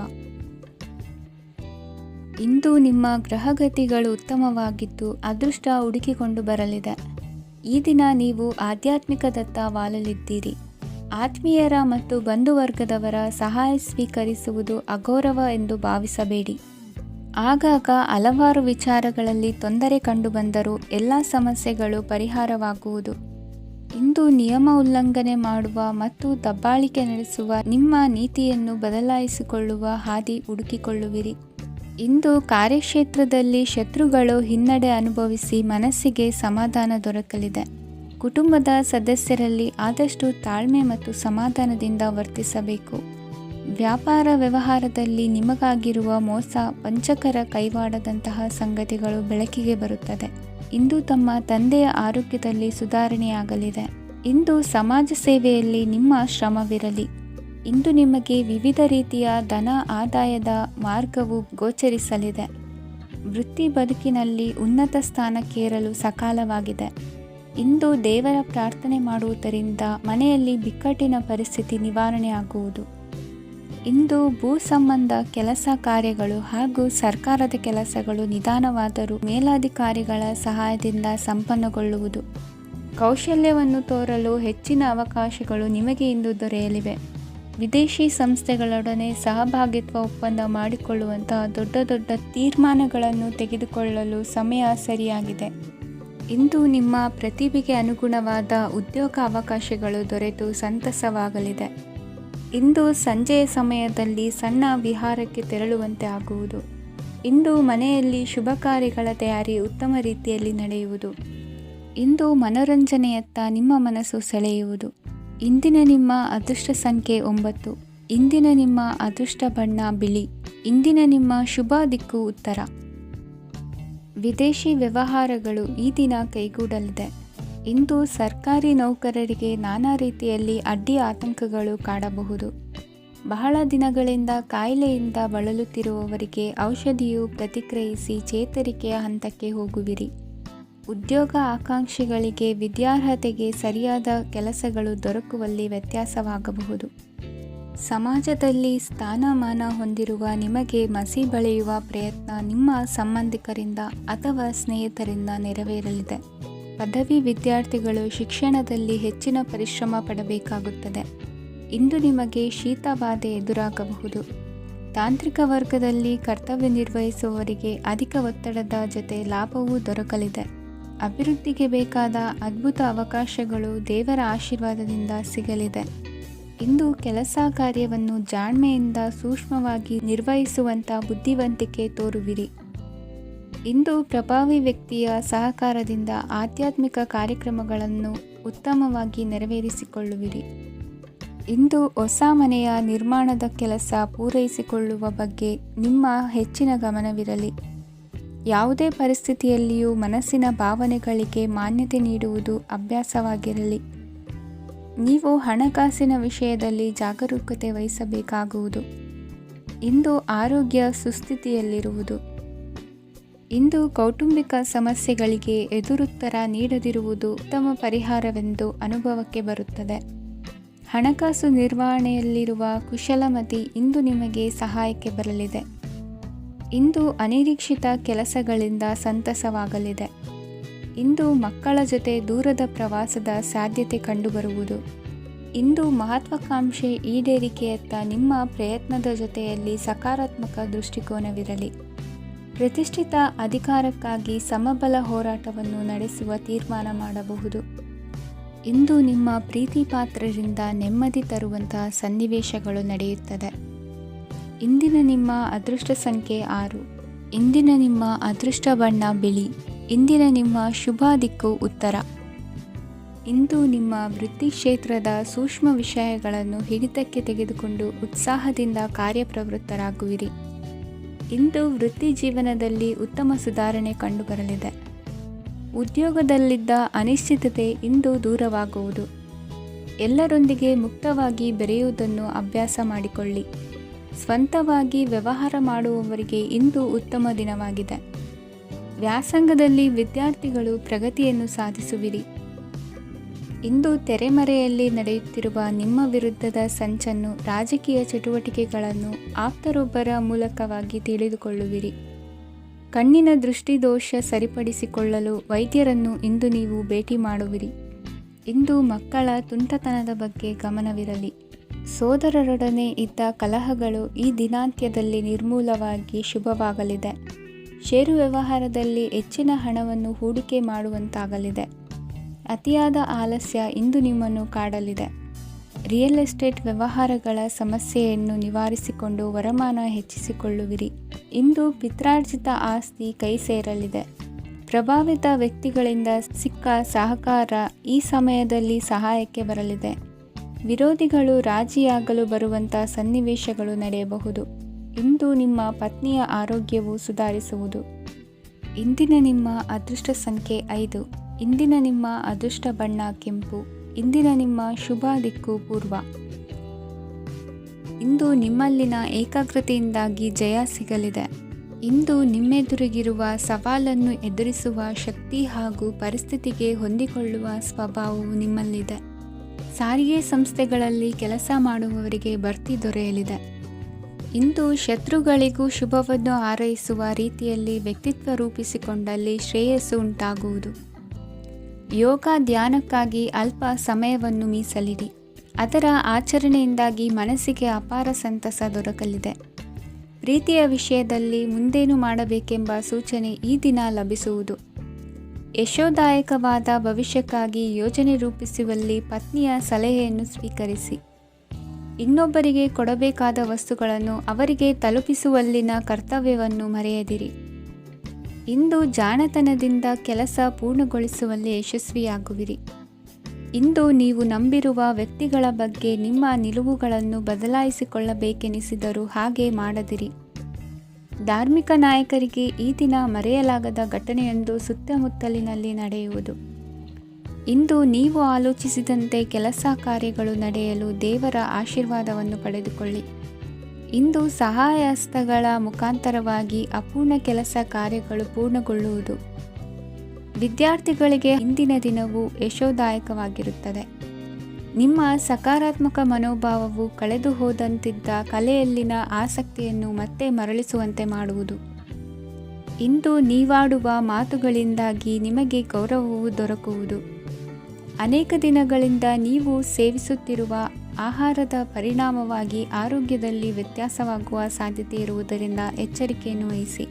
S1: ಇಂದು ನಿಮ್ಮ ಗ್ರಹಗತಿಗಳು ಉತ್ತಮವಾಗಿದ್ದು ಅದೃಷ್ಟ ಹುಡುಕಿಕೊಂಡು ಬರಲಿದೆ. ಈ ದಿನ ನೀವು ಆಧ್ಯಾತ್ಮಿಕದತ್ತ ವಾಲಲಿದ್ದೀರಿ. ಆತ್ಮೀಯರ ಮತ್ತು ಬಂಧುವರ್ಗದವರ ಸಹಾಯ ಸ್ವೀಕರಿಸುವುದು ಅಗೌರವ ಎಂದು ಭಾವಿಸಬೇಡಿ. ಆಗಾಗ ಹಲವಾರು ವಿಚಾರಗಳಲ್ಲಿ ತೊಂದರೆ ಕಂಡುಬಂದರೂ ಎಲ್ಲ ಸಮಸ್ಯೆಗಳು ಪರಿಹಾರವಾಗುವುದು. ಇಂದು ನಿಯಮ ಉಲ್ಲಂಘನೆ ಮಾಡುವ ಮತ್ತು ದಬ್ಬಾಳಿಕೆ ನಡೆಸುವ ನಿಮ್ಮ ನೀತಿಯನ್ನು ಬದಲಾಯಿಸಿಕೊಳ್ಳುವ ಹಾದಿ ಹುಡುಕಿಕೊಳ್ಳುವಿರಿ. ಇಂದು ಕಾರ್ಯಕ್ಷೇತ್ರದಲ್ಲಿ ಶತ್ರುಗಳು ಹಿನ್ನಡೆ ಅನುಭವಿಸಿ ಮನಸ್ಸಿಗೆ ಸಮಾಧಾನ ದೊರಕಲಿದೆ. ಕುಟುಂಬದ ಸದಸ್ಯರಲ್ಲಿ ಆದಷ್ಟು ತಾಳ್ಮೆ ಮತ್ತು ಸಮಾಧಾನದಿಂದ ವರ್ತಿಸಬೇಕು. ವ್ಯಾಪಾರ ವ್ಯವಹಾರದಲ್ಲಿ ನಿಮಗಾಗಿರುವ ಮೋಸ, ವಂಚಕರ ಕೈವಾಡದಂತಹ ಸಂಗತಿಗಳು ಬೆಳಕಿಗೆ ಬರುತ್ತದೆ. ಇಂದು ತಮ್ಮ ತಂದೆಯ ಆರೋಗ್ಯದಲ್ಲಿ ಸುಧಾರಣೆಯಾಗಲಿದೆ. ಇಂದು ಸಮಾಜ ಸೇವೆಯಲ್ಲಿ ನಿಮ್ಮ ಶ್ರಮವಿರಲಿ. ಇಂದು ನಿಮಗೆ ವಿವಿಧ ರೀತಿಯ ಧನ ಆದಾಯದ ಮಾರ್ಗವು ಗೋಚರಿಸಲಿದೆ. ವೃತ್ತಿ ಬದುಕಿನಲ್ಲಿ ಉನ್ನತ ಸ್ಥಾನಕ್ಕೇರಲು ಸಕಾಲವಾಗಿದೆ. ಇಂದು ದೇವರ ಪ್ರಾರ್ಥನೆ ಮಾಡುವುದರಿಂದ ಮನೆಯಲ್ಲಿ ಬಿಕ್ಕಟ್ಟಿನ ಪರಿಸ್ಥಿತಿ ನಿವಾರಣೆಯಾಗುವುದು. ಇಂದು ಭೂ ಸಂಬಂಧ ಕೆಲಸ ಕಾರ್ಯಗಳು ಹಾಗೂ ಸರ್ಕಾರದ ಕೆಲಸಗಳು ನಿಧಾನವಾದರೂ ಮೇಲಾಧಿಕಾರಿಗಳ ಸಹಾಯದಿಂದ ಸಂಪನ್ನಗೊಳ್ಳುವುದು. ಕೌಶಲ್ಯವನ್ನು ತೋರಲು ಹೆಚ್ಚಿನ ಅವಕಾಶಗಳು ನಿಮಗೆ ಇಂದು ದೊರೆಯಲಿವೆ. ವಿದೇಶಿ ಸಂಸ್ಥೆಗಳೊಡನೆ ಸಹಭಾಗಿತ್ವ ಒಪ್ಪಂದ ಮಾಡಿಕೊಳ್ಳುವಂತಹ ದೊಡ್ಡ ದೊಡ್ಡ ತೀರ್ಮಾನಗಳನ್ನು ತೆಗೆದುಕೊಳ್ಳಲು ಸಮಯ ಸರಿಯಾಗಿದೆ. ಇಂದು ನಿಮ್ಮ ಪ್ರತಿಭೆಗೆ ಅನುಗುಣವಾದ ಉದ್ಯೋಗ ಅವಕಾಶಗಳು ದೊರೆತು ಸಂತಸವಾಗಲಿದೆ. ಇಂದು ಸಂಜೆಯ ಸಮಯದಲ್ಲಿ ಸಣ್ಣ ವಿಹಾರಕ್ಕೆ ತೆರಳುವಂತೆ ಆಗುವುದು. ಇಂದು ಮನೆಯಲ್ಲಿ ಶುಭ ಕಾರ್ಯಗಳ ತಯಾರಿ ಉತ್ತಮ ರೀತಿಯಲ್ಲಿ ನಡೆಯುವುದು. ಇಂದು ಮನೋರಂಜನೆಯತ್ತ ನಿಮ್ಮ ಮನಸ್ಸು ಸೆಳೆಯುವುದು. ಇಂದಿನ ನಿಮ್ಮ ಅದೃಷ್ಟ ಸಂಖ್ಯೆ 9. ಇಂದಿನ ನಿಮ್ಮ ಅದೃಷ್ಟ ಬಣ್ಣ ಬಿಳಿ. ಇಂದಿನ ನಿಮ್ಮ ಶುಭ ದಿಕ್ಕು ಉತ್ತರ. ವಿದೇಶಿ ವ್ಯವಹಾರಗಳು ಈ ದಿನ ಕೈಗೂಡಲಿದೆ. ಇಂದು ಸರ್ಕಾರಿ ನೌಕರರಿಗೆ ನಾನಾ ರೀತಿಯಲ್ಲಿ ಅಡ್ಡಿ ಆತಂಕಗಳು ಕಾಡಬಹುದು. ಬಹಳ ದಿನಗಳಿಂದ ಕಾಯಿಲೆಯಿಂದ ಬಳಲುತ್ತಿರುವವರಿಗೆ ಔಷಧಿಯು ಪ್ರತಿಕ್ರಿಯಿಸಿ ಚೇತರಿಕೆಯ ಹಂತಕ್ಕೆ ಹೋಗುವಿರಿ. ಉದ್ಯೋಗ ಆಕಾಂಕ್ಷಿಗಳಿಗೆ ವಿದ್ಯಾರ್ಹತೆಗೆ ಸರಿಯಾದ ಕೆಲಸಗಳು ದೊರಕುವಲ್ಲಿ ವ್ಯತ್ಯಾಸವಾಗಬಹುದು. ಸಮಾಜದಲ್ಲಿ ಸ್ಥಾನಮಾನ ಹೊಂದಿರುವ ನಿಮಗೆ ಮಸಿ ಬಳಿಯುವ ಪ್ರಯತ್ನ ನಿಮ್ಮ ಸಂಬಂಧಿಕರಿಂದ ಅಥವಾ ಸ್ನೇಹಿತರಿಂದ ನೆರವೇರಲಿದೆ. ಪದವಿ ವಿದ್ಯಾರ್ಥಿಗಳು ಶಿಕ್ಷಣದಲ್ಲಿ ಹೆಚ್ಚಿನ ಪರಿಶ್ರಮ ಪಡಬೇಕಾಗುತ್ತದೆ. ಇಂದು ನಿಮಗೆ ಶೀತಬಾಧೆ ಎದುರಾಗಬಹುದು. ತಾಂತ್ರಿಕ ವರ್ಗದಲ್ಲಿ ಕರ್ತವ್ಯ ನಿರ್ವಹಿಸುವವರಿಗೆ ಅಧಿಕ ಒತ್ತಡದ ಜೊತೆ ಲಾಭವೂ ದೊರಕಲಿದೆ. ಅಭಿವೃದ್ಧಿಗೆ ಬೇಕಾದ ಅದ್ಭುತ ಅವಕಾಶಗಳು ದೇವರ ಆಶೀರ್ವಾದದಿಂದ ಸಿಗಲಿದೆ. ಇಂದು ಕೆಲಸ ಕಾರ್ಯವನ್ನು ಜಾಣ್ಮೆಯಿಂದ ಸೂಕ್ಷ್ಮವಾಗಿ ನಿರ್ವಹಿಸುವಂಥ ಬುದ್ಧಿವಂತಿಕೆ ತೋರುವಿರಿ. ಇಂದು ಪ್ರಭಾವಿ ವ್ಯಕ್ತಿಯ ಸಹಕಾರದಿಂದ ಆಧ್ಯಾತ್ಮಿಕ ಕಾರ್ಯಕ್ರಮಗಳನ್ನು ಉತ್ತಮವಾಗಿ ನೆರವೇರಿಸಿಕೊಳ್ಳುವಿರಿ. ಇಂದು ಹೊಸ ಮನೆಯ ನಿರ್ಮಾಣದ ಕೆಲಸ ಪೂರೈಸಿಕೊಳ್ಳುವ ಬಗ್ಗೆ ನಿಮ್ಮ ಹೆಚ್ಚಿನ ಗಮನವಿರಲಿ. ಯಾವುದೇ ಪರಿಸ್ಥಿತಿಯಲ್ಲಿಯೂ ಮನಸ್ಸಿನ ಭಾವನೆಗಳಿಗೆ ಮಾನ್ಯತೆ ನೀಡುವುದು ಅಭ್ಯಾಸವಾಗಿರಲಿ. ನೀವು ಹಣಕಾಸಿನ ವಿಷಯದಲ್ಲಿ ಜಾಗರೂಕತೆ ವಹಿಸಬೇಕಾಗುವುದು. ಇಂದು ಆರೋಗ್ಯ ಸುಸ್ಥಿತಿಯಲ್ಲಿರುವುದು. ಇಂದು ಕೌಟುಂಬಿಕ ಸಮಸ್ಯೆಗಳಿಗೆ ಎದುರುತ್ತರ ನೀಡದಿರುವುದು ಉತ್ತಮ ಪರಿಹಾರವೆಂದು ಅನುಭವಕ್ಕೆ ಬರುತ್ತದೆ. ಹಣಕಾಸು ನಿರ್ವಹಣೆಯಲ್ಲಿರುವ ಕುಶಲಮತಿ ಇಂದು ನಿಮಗೆ ಸಹಾಯಕ್ಕೆ ಬರಲಿದೆ. ಇಂದು ಅನಿರೀಕ್ಷಿತ ಕೆಲಸಗಳಿಂದ ಸಂತಸವಾಗಲಿದೆ. ಇಂದು ಮಕ್ಕಳ ಜೊತೆ ದೂರದ ಪ್ರವಾಸದ ಸಾಧ್ಯತೆ ಕಂಡುಬರುವುದು. ಇಂದು ಮಹತ್ವಾಕಾಂಕ್ಷೆ ಈಡೇರಿಕೆಯತ್ತ ನಿಮ್ಮ ಪ್ರಯತ್ನದ ಜೊತೆಯಲ್ಲಿ ಸಕಾರಾತ್ಮಕ ದೃಷ್ಟಿಕೋನವಿರಲಿ. ಪ್ರತಿಷ್ಠಿತ ಅಧಿಕಾರಕ್ಕಾಗಿ ಸಮಬಲ ಹೋರಾಟವನ್ನು ನಡೆಸುವ ತೀರ್ಮಾನ ಮಾಡಬಹುದು. ಇಂದು ನಿಮ್ಮ ಪ್ರೀತಿ ಪಾತ್ರರಿಂದ ನೆಮ್ಮದಿ ತರುವಂತಹ ಸನ್ನಿವೇಶಗಳು ನಡೆಯುತ್ತದೆ. ಇಂದಿನ ನಿಮ್ಮ ಅದೃಷ್ಟ ಸಂಖ್ಯೆ 6. ಇಂದಿನ ನಿಮ್ಮ ಅದೃಷ್ಟ ಬಣ್ಣ ಬಿಳಿ. ಇಂದಿನ ನಿಮ್ಮ ಶುಭ ದಿಕ್ಕು ಉತ್ತರ. ಇಂದು ನಿಮ್ಮ ವೃತ್ತಿ ಕ್ಷೇತ್ರದ ಸೂಕ್ಷ್ಮ ವಿಷಯಗಳನ್ನು ಹಿಡಿತಕ್ಕೆ ತೆಗೆದುಕೊಂಡು ಉತ್ಸಾಹದಿಂದ ಕಾರ್ಯಪ್ರವೃತ್ತರಾಗುವಿರಿ. ಇಂದು ವೃತ್ತಿ ಜೀವನದಲ್ಲಿ ಉತ್ತಮ ಸುಧಾರಣೆ ಕಂಡುಬರಲಿದೆ. ಉದ್ಯೋಗದಲ್ಲಿದ್ದ ಅನಿಶ್ಚಿತತೆ ಇಂದು ದೂರವಾಗುವುದು. ಎಲ್ಲರೊಂದಿಗೆ ಮುಕ್ತವಾಗಿ ಬೆರೆಯುವುದನ್ನು ಅಭ್ಯಾಸ ಮಾಡಿಕೊಳ್ಳಿ. ಸ್ವಂತವಾಗಿ ವ್ಯವಹಾರ ಮಾಡುವವರಿಗೆ ಇಂದು ಉತ್ತಮ ದಿನವಾಗಿದೆ. ವ್ಯಾಸಂಗದಲ್ಲಿ ವಿದ್ಯಾರ್ಥಿಗಳು ಪ್ರಗತಿಯನ್ನು ಸಾಧಿಸುವಿರಿ. ಇಂದು ತೆರೆಮರೆಯಲ್ಲಿ ನಡೆಯುತ್ತಿರುವ ನಿಮ್ಮ ವಿರುದ್ಧದ ಸಂಚನ್ನು, ರಾಜಕೀಯ ಚಟುವಟಿಕೆಗಳನ್ನು ಆಪ್ತರೊಬ್ಬರ ಮೂಲಕವಾಗಿ ತಿಳಿದುಕೊಳ್ಳುವಿರಿ. ಕಣ್ಣಿನ ದೃಷ್ಟಿದೋಷ ಸರಿಪಡಿಸಿಕೊಳ್ಳಲು ವೈದ್ಯರನ್ನು ಇಂದು ನೀವು ಭೇಟಿ ಮಾಡುವಿರಿ. ಇಂದು ಮಕ್ಕಳ ತುಂಟತನದ ಬಗ್ಗೆ ಗಮನವಿರಲಿ. ಸೋದರರೊಡನೆ ಇದ್ದ ಕಲಹಗಳು ಈ ದಿನಾಂತ್ಯದಲ್ಲಿ ನಿರ್ಮೂಲವಾಗಿ ಶುಭವಾಗಲಿದೆ. ಷೇರು ವ್ಯವಹಾರದಲ್ಲಿ ಹೆಚ್ಚಿನ ಹಣವನ್ನು ಹೂಡಿಕೆ ಮಾಡುವಂತಾಗಲಿದೆ. ಅತಿಯಾದ ಆಲಸ್ಯ ಇಂದು ನಿಮ್ಮನ್ನು ಕಾಡಲಿದೆ. ರಿಯಲ್ ಎಸ್ಟೇಟ್ ವ್ಯವಹಾರಗಳ ಸಮಸ್ಯೆಯನ್ನು ನಿವಾರಿಸಿಕೊಂಡು ವರಮಾನ ಹೆಚ್ಚಿಸಿಕೊಳ್ಳುವಿರಿ. ಇಂದು ಪಿತ್ರಾರ್ಜಿತ ಆಸ್ತಿ ಕೈ ಸೇರಲಿದೆ. ಪ್ರಭಾವಿತ ವ್ಯಕ್ತಿಗಳಿಂದ ಸಿಕ್ಕ ಸಹಕಾರ ಈ ಸಮಯದಲ್ಲಿ ಸಹಾಯಕ್ಕೆ ಬರಲಿದೆ. ವಿರೋಧಿಗಳು ರಾಜಿಯಾಗಲು ಬರುವಂಥ ಸನ್ನಿವೇಶಗಳು ನಡೆಯಬಹುದು. ಇಂದು ನಿಮ್ಮ ಪತ್ನಿಯ ಆರೋಗ್ಯವು ಸುಧಾರಿಸುವುದು. ಇಂದಿನ ನಿಮ್ಮ ಅದೃಷ್ಟ ಸಂಖ್ಯೆ 5. ಇಂದಿನ ನಿಮ್ಮ ಅದೃಷ್ಟ ಬಣ್ಣ ಕೆಂಪು. ಇಂದಿನ ನಿಮ್ಮ ಶುಭ ದಿಕ್ಕು ಪೂರ್ವ. ಇಂದು ನಿಮ್ಮಲ್ಲಿನ ಏಕಾಗ್ರತೆಯಿಂದಾಗಿ ಜಯ ಸಿಗಲಿದೆ. ಇಂದು ನಿಮ್ಮೆದುರಿಗಿರುವ ಸವಾಲನ್ನು ಎದುರಿಸುವ ಶಕ್ತಿ ಹಾಗೂ ಪರಿಸ್ಥಿತಿಗೆ ಹೊಂದಿಕೊಳ್ಳುವ ಸ್ವಭಾವವು ನಿಮ್ಮಲ್ಲಿದೆ. ಸಾರಿಗೆ ಸಂಸ್ಥೆಗಳಲ್ಲಿ ಕೆಲಸ ಮಾಡುವವರಿಗೆ ಬಡ್ತಿ ದೊರೆಯಲಿದೆ. ಇಂದು ಶತ್ರುಗಳಿಗೂ ಶುಭವನ್ನು ಹಾರೈಸುವ ರೀತಿಯಲ್ಲಿ ವ್ಯಕ್ತಿತ್ವ ರೂಪಿಸಿಕೊಂಡಲ್ಲಿ ಶ್ರೇಯಸ್ಸು ಉಂಟಾಗುವುದು. ಯೋಗ ಧ್ಯಾನಕ್ಕಾಗಿ ಅಲ್ಪ ಸಮಯವನ್ನು ಮೀಸಲಿಡಿ. ಅದರ ಆಚರಣೆಯಿಂದಾಗಿ ಮನಸ್ಸಿಗೆ ಅಪಾರ ಸಂತಸ ದೊರಕಲಿದೆ. ಪ್ರೀತಿಯ ವಿಷಯದಲ್ಲಿ ಮುಂದೇನು ಮಾಡಬೇಕೆಂಬ ಸೂಚನೆ ಈ ದಿನ ಲಭಿಸುವುದು. ಯಶೋದಾಯಕವಾದ ಭವಿಷ್ಯಕ್ಕಾಗಿ ಯೋಜನೆ ರೂಪಿಸುವಲ್ಲಿ ಪತ್ನಿಯ ಸಲಹೆಯನ್ನು ಸ್ವೀಕರಿಸಿ. ಇನ್ನೊಬ್ಬರಿಗೆ ಕೊಡಬೇಕಾದ ವಸ್ತುಗಳನ್ನು ಅವರಿಗೆ ತಲುಪಿಸುವಲ್ಲಿನ ಕರ್ತವ್ಯವನ್ನು ಮರೆಯದಿರಿ. ಇಂದು ಜಾಣತನದಿಂದ ಕೆಲಸ ಪೂರ್ಣಗೊಳಿಸುವಲ್ಲಿ ಯಶಸ್ವಿಯಾಗುವಿರಿ. ಇಂದು ನೀವು ನಂಬಿರುವ ವ್ಯಕ್ತಿಗಳ ಬಗ್ಗೆ ನಿಮ್ಮ ನಿಲುವುಗಳನ್ನು ಬದಲಾಯಿಸಿಕೊಳ್ಳಬೇಕೆನಿಸಿದರೂ ಹಾಗೆ ಮಾಡದಿರಿ. ಧಾರ್ಮಿಕ ನಾಯಕರಿಗೆ ಈ ದಿನ ಮರೆಯಲಾಗದ ಘಟನೆಯೊಂದು ಸುತ್ತಮುತ್ತಲಿನಲ್ಲಿ ನಡೆಯುವುದು. ಇಂದು ನೀವು ಆಲೋಚಿಸಿದಂತೆ ಕೆಲಸ ಕಾರ್ಯಗಳು ನಡೆಯಲು ದೇವರ ಆಶೀರ್ವಾದವನ್ನು ಪಡೆದುಕೊಳ್ಳಿ. ಇಂದು ಸಹಾಯ ಹಸ್ತಗಳ ಮುಖಾಂತರವಾಗಿ ಅಪೂರ್ಣ ಕೆಲಸ ಕಾರ್ಯಗಳು ಪೂರ್ಣಗೊಳ್ಳುವುದು. ವಿದ್ಯಾರ್ಥಿಗಳಿಗೆ ಇಂದಿನ ದಿನವು ಯಶೋದಾಯಕವಾಗಿರುತ್ತದೆ. ನಿಮ್ಮ ಸಕಾರಾತ್ಮಕ ಮನೋಭಾವವು ಕಳೆದು ಹೋದಂತಿದ್ದ ಕಲೆಯಲ್ಲಿನ ಆಸಕ್ತಿಯನ್ನು ಮತ್ತೆ ಮರಳಿಸುವಂತೆ ಮಾಡುವುದು. ಇಂದು ನೀವಾಡುವ ಮಾತುಗಳಿಂದಾಗಿ ನಿಮಗೆ ಗೌರವವು ದೊರಕುವುದು. ಅನೇಕ ದಿನಗಳಿಂದ ನೀವು ಸೇವಿಸುತ್ತಿರುವ ಆಹಾರದ ಪರಿಣಾಮವಾಗಿ ಆರೋಗ್ಯದಲ್ಲಿ ವ್ಯತ್ಯಾಸವಾಗುವ ಸಾಧ್ಯತೆ ಇರುವುದರಿಂದ ಎಚ್ಚರಿಕೆಯನ್ನು ವಹಿಸಿ.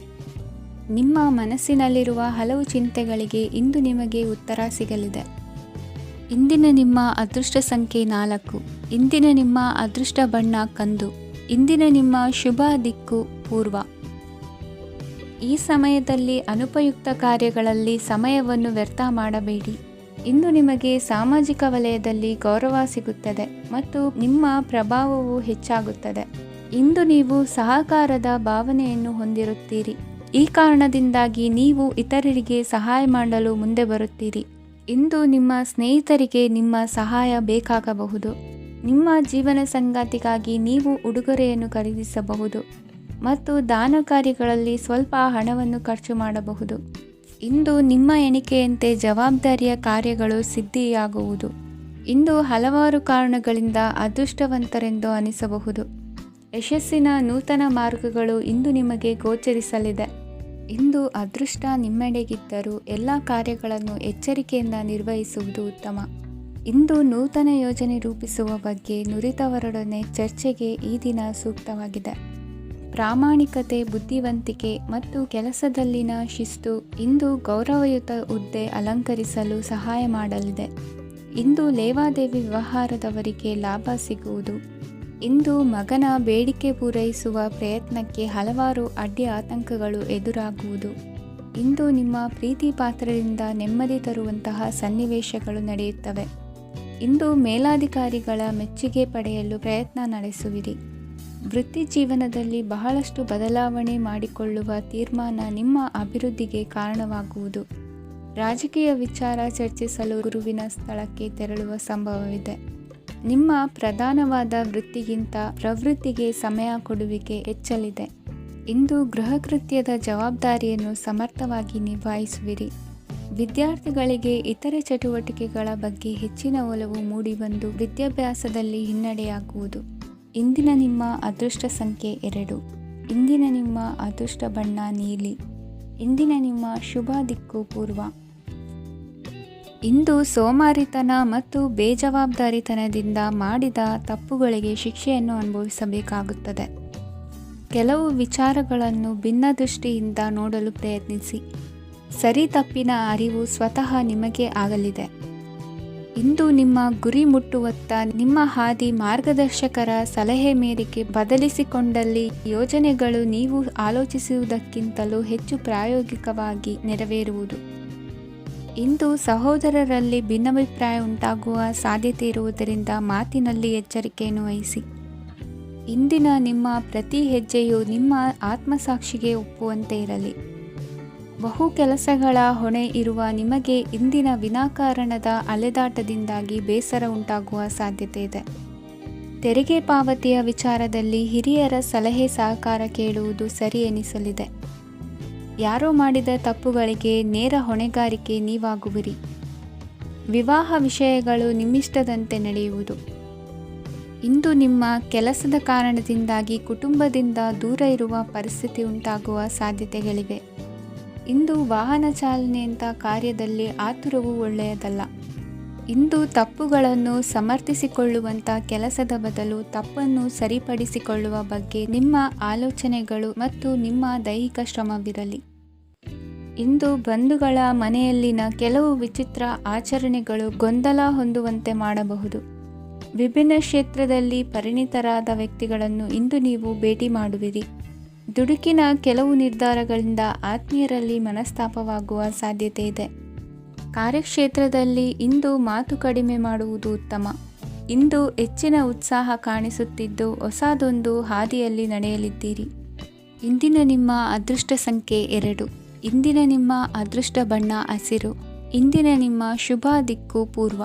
S1: ನಿಮ್ಮ ಮನಸ್ಸಿನಲ್ಲಿರುವ ಹಲವು ಚಿಂತೆಗಳಿಗೆ ಇಂದು ನಿಮಗೆ ಉತ್ತರ ಸಿಗಲಿದೆ. ಇಂದಿನ ನಿಮ್ಮ ಅದೃಷ್ಟ ಸಂಖ್ಯೆ 4. ಇಂದಿನ ನಿಮ್ಮ ಅದೃಷ್ಟ ಬಣ್ಣ ಕಂದು. ಇಂದಿನ ನಿಮ್ಮ ಶುಭ ದಿಕ್ಕು ಪೂರ್ವ. ಈ ಸಮಯದಲ್ಲಿ ಅನುಪಯುಕ್ತ ಕಾರ್ಯಗಳಲ್ಲಿ ಸಮಯವನ್ನು ವ್ಯರ್ಥ ಮಾಡಬೇಡಿ. ಇಂದು ನಿಮಗೆ ಸಾಮಾಜಿಕ ವಲಯದಲ್ಲಿ ಗೌರವ ಸಿಗುತ್ತದೆ ಮತ್ತು ನಿಮ್ಮ ಪ್ರಭಾವವು ಹೆಚ್ಚಾಗುತ್ತದೆ. ಇಂದು ನೀವು ಸಹಕಾರದ ಭಾವನೆಯನ್ನು ಹೊಂದಿರುತ್ತೀರಿ. ಈ ಕಾರಣದಿಂದಾಗಿ ನೀವು ಇತರರಿಗೆ ಸಹಾಯ ಮಾಡಲು ಮುಂದೆ ಬರುತ್ತೀರಿ. ಇಂದು ನಿಮ್ಮ ಸ್ನೇಹಿತರಿಗೆ ನಿಮ್ಮ ಸಹಾಯ ಬೇಕಾಗಬಹುದು. ನಿಮ್ಮ ಜೀವನ ಸಂಗಾತಿಗಾಗಿ ನೀವು ಉಡುಗೊರೆಯನ್ನು ಖರೀದಿಸಬಹುದು ಮತ್ತು ದಾನ ಕಾರ್ಯಗಳಲ್ಲಿ ಸ್ವಲ್ಪ ಹಣವನ್ನು ಖರ್ಚು ಮಾಡಬಹುದು. ಇಂದು ನಿಮ್ಮ ಎಣಿಕೆಯಂತೆ ಜವಾಬ್ದಾರಿಯ ಕಾರ್ಯಗಳು ಸಿದ್ಧಿಯಾಗುವುದು. ಇಂದು ಹಲವಾರು ಕಾರಣಗಳಿಂದ ಅದೃಷ್ಟವಂತರೆಂದು ಅನಿಸಬಹುದು. ಯಶಸ್ಸಿನ ನೂತನ ಮಾರ್ಗಗಳು ಇಂದು ನಿಮಗೆ ಗೋಚರಿಸಲಿದೆ. ಇಂದು ಅದೃಷ್ಟ ನಿಮ್ಮೆಡೆಗಿದ್ದರೂ ಎಲ್ಲ ಕಾರ್ಯಗಳನ್ನು ಎಚ್ಚರಿಕೆಯಿಂದ ನಿರ್ವಹಿಸುವುದು ಉತ್ತಮ. ಇಂದು ನೂತನ ಯೋಜನೆ ರೂಪಿಸುವ ಬಗ್ಗೆ ನುರಿತವರೊಡನೆ ಚರ್ಚೆಗೆ ಈ ದಿನ ಸೂಕ್ತವಾಗಿದೆ. ಪ್ರಾಮಾಣಿಕತೆ, ಬುದ್ಧಿವಂತಿಕೆ ಮತ್ತು ಕೆಲಸದಲ್ಲಿನ ಶಿಸ್ತು ಇಂದು ಗೌರವಯುತ ಹುದ್ದೆ ಅಲಂಕರಿಸಲು ಸಹಾಯ ಮಾಡಲಿದೆ. ಇಂದು ಲೇವಾದೇವಿ ವ್ಯವಹಾರದವರಿಗೆ ಲಾಭ ಸಿಗುವುದು. ಇಂದು ಮಗನ ಬೇಡಿಕೆ ಪೂರೈಸುವ ಪ್ರಯತ್ನಕ್ಕೆ ಹಲವಾರು ಅಡ್ಡಿ ಆತಂಕಗಳು ಎದುರಾಗುವುದು. ಇಂದು ನಿಮ್ಮ ಪ್ರೀತಿ ಪಾತ್ರರಿಂದ ನೆಮ್ಮದಿ ತರುವಂತಹ ಸನ್ನಿವೇಶಗಳು ನಡೆಯುತ್ತವೆ. ಇಂದು ಮೇಲಾಧಿಕಾರಿಗಳ ಮೆಚ್ಚುಗೆ ಪಡೆಯಲು ಪ್ರಯತ್ನ ನಡೆಸುವಿರಿ. ವೃತ್ತಿ ಜೀವನದಲ್ಲಿ ಬಹಳಷ್ಟು ಬದಲಾವಣೆ ಮಾಡಿಕೊಳ್ಳುವ ತೀರ್ಮಾನ ನಿಮ್ಮ ಅಭಿವೃದ್ಧಿಗೆ ಕಾರಣವಾಗುವುದು. ರಾಜಕೀಯ ವಿಚಾರ ಚರ್ಚಿಸಲು ಗುರುವಿನ ಸ್ಥಳಕ್ಕೆ ತೆರಳುವ ಸಂಭವವಿದೆ. ನಿಮ್ಮ ಪ್ರಧಾನವಾದ ವೃತ್ತಿಗಿಂತ ಪ್ರವೃತ್ತಿಗೆ ಸಮಯ ಕೊಡುವಿಕೆ ಹೆಚ್ಚಲಿದೆ. ಇಂದು ಗೃಹ ಕೃತ್ಯದ ಜವಾಬ್ದಾರಿಯನ್ನು ಸಮರ್ಥವಾಗಿ ನಿಭಾಯಿಸುವಿರಿ. ವಿದ್ಯಾರ್ಥಿಗಳಿಗೆ ಇತರೆ ಚಟುವಟಿಕೆಗಳ ಬಗ್ಗೆ ಹೆಚ್ಚಿನ ಒಲವು ಮೂಡಿಬಂದು ವಿದ್ಯಾಭ್ಯಾಸದಲ್ಲಿ ಹಿನ್ನಡೆಯಾಗುವುದು. ಇಂದಿನ ನಿಮ್ಮ ಅದೃಷ್ಟ ಸಂಖ್ಯೆ 2. ಇಂದಿನ ನಿಮ್ಮ ಅದೃಷ್ಟ ಬಣ್ಣ ನೀಲಿ. ಇಂದಿನ ನಿಮ್ಮ ಶುಭ ದಿಕ್ಕು ಪೂರ್ವ. ಇಂದು ಸೋಮಾರಿತನ ಮತ್ತು ಬೇಜವಾಬ್ದಾರಿತನದಿಂದ ಮಾಡಿದ ತಪ್ಪುಗಳಿಗೆ ಶಿಕ್ಷೆಯನ್ನು ಅನುಭವಿಸಬೇಕಾಗುತ್ತದೆ. ಕೆಲವು ವಿಚಾರಗಳನ್ನು ಭಿನ್ನ ದೃಷ್ಟಿಯಿಂದ ನೋಡಲು ಪ್ರಯತ್ನಿಸಿ. ಸರಿ ತಪ್ಪಿನ ಅರಿವು ಸ್ವತಃ ನಿಮಗೆ ಆಗಲಿದೆ. ಇಂದು ನಿಮ್ಮ ಗುರಿ ಮುಟ್ಟುವತ್ತ ನಿಮ್ಮ ಹಾದಿ ಮಾರ್ಗದರ್ಶಕರ ಸಲಹೆ ಮೇರೆಗೆ ಬದಲಿಸಿಕೊಂಡಲ್ಲಿ ಯೋಜನೆಗಳು ನೀವು ಆಲೋಚಿಸುವುದಕ್ಕಿಂತಲೂ ಹೆಚ್ಚು ಪ್ರಾಯೋಗಿಕವಾಗಿ ನೆರವೇರುವುದು. ಇಂದು ಸಹೋದರರಲ್ಲಿ ಭಿನ್ನಾಭಿಪ್ರಾಯ ಉಂಟಾಗುವ ಸಾಧ್ಯತೆ ಇರುವುದರಿಂದ ಮಾತಿನಲ್ಲಿ ಎಚ್ಚರಿಕೆಯನ್ನು ವಹಿಸಿ. ಇಂದಿನ ನಿಮ್ಮ ಪ್ರತಿ ಹೆಜ್ಜೆಯು ನಿಮ್ಮ ಆತ್ಮಸಾಕ್ಷಿಗೆ ಒಪ್ಪುವಂತೆ ಇರಲಿ. ಬಹು ಕೆಲಸಗಳ ಹೊಣೆ ಇರುವ ನಿಮಗೆ ಇಂದಿನ ವಿನಾಕಾರಣದ ಅಲೆದಾಟದಿಂದಾಗಿ ಬೇಸರ ಉಂಟಾಗುವ ಸಾಧ್ಯತೆ ಇದೆ. ತೆರಿಗೆ ಪಾವತಿಯ ವಿಚಾರದಲ್ಲಿ ಹಿರಿಯರ ಸಲಹೆ ಸಹಕಾರ ಕೇಳುವುದು ಸರಿ ಎನಿಸಲಿದೆ. ಯಾರೋ ಮಾಡಿದ ತಪ್ಪುಗಳಿಗೆ ನೇರ ಹೊಣೆಗಾರಿಕೆ ನೀವಾಗುವಿರಿ. ವಿವಾಹ ವಿಷಯಗಳು ನಿಮ್ಮಿಷ್ಟದಂತೆ ನಡೆಯುವುದು. ಇಂದು ನಿಮ್ಮ ಕೆಲಸದ ಕಾರಣದಿಂದಾಗಿ ಕುಟುಂಬದಿಂದ ದೂರ ಇರುವ ಪರಿಸ್ಥಿತಿ ಉಂಟಾಗುವ ಸಾಧ್ಯತೆಗಳಿವೆ. ಇಂದು ವಾಹನ ಚಾಲನೆಯಂಥ ಕಾರ್ಯದಲ್ಲಿ ಆತುರವು ಒಳ್ಳೆಯದಲ್ಲ. ಇಂದು ತಪ್ಪುಗಳನ್ನು ಸಮರ್ಥಿಸಿಕೊಳ್ಳುವಂಥ ಕೆಲಸದ ಬದಲು ತಪ್ಪನ್ನು ಸರಿಪಡಿಸಿಕೊಳ್ಳುವ ಬಗ್ಗೆ ನಿಮ್ಮ ಆಲೋಚನೆಗಳು ಮತ್ತು ನಿಮ್ಮ ದೈಹಿಕ ಶ್ರಮವಿರಲಿ. ಇಂದು ಬಂಧುಗಳ ಮನೆಯಲ್ಲಿನ ಕೆಲವು ವಿಚಿತ್ರ ಆಚರಣೆಗಳು ಗೊಂದಲ ಹೊಂದುವಂತೆ ಮಾಡಬಹುದು. ವಿಭಿನ್ನ ಕ್ಷೇತ್ರದಲ್ಲಿ ಪರಿಣಿತರಾದ ವ್ಯಕ್ತಿಗಳನ್ನು ಇಂದು ನೀವು ಭೇಟಿ ಮಾಡುವಿರಿ. ದುಡುಕಿನ ಕೆಲವು ನಿರ್ಧಾರಗಳಿಂದ ಆತ್ಮೀಯರಲ್ಲಿ ಮನಸ್ತಾಪವಾಗುವ ಸಾಧ್ಯತೆ ಇದೆ. ಕಾರ್ಯಕ್ಷೇತ್ರದಲ್ಲಿ ಇಂದು ಮಾತು ಕಡಿಮೆ ಮಾಡುವುದು ಉತ್ತಮ. ಇಂದು ಹೆಚ್ಚಿನ ಉತ್ಸಾಹ ಕಾಣಿಸುತ್ತಿದ್ದು ಹೊಸದೊಂದು ಹಾದಿಯಲ್ಲಿ ನಡೆಯಲಿದ್ದೀರಿ. ಇಂದಿನ ನಿಮ್ಮ ಅದೃಷ್ಟ ಸಂಖ್ಯೆ 2. ಇಂದಿನ ನಿಮ್ಮ ಅದೃಷ್ಟ ಬಣ್ಣ ಹಸಿರು. ಇಂದಿನ ನಿಮ್ಮ ಶುಭ ದಿಕ್ಕು ಪೂರ್ವ.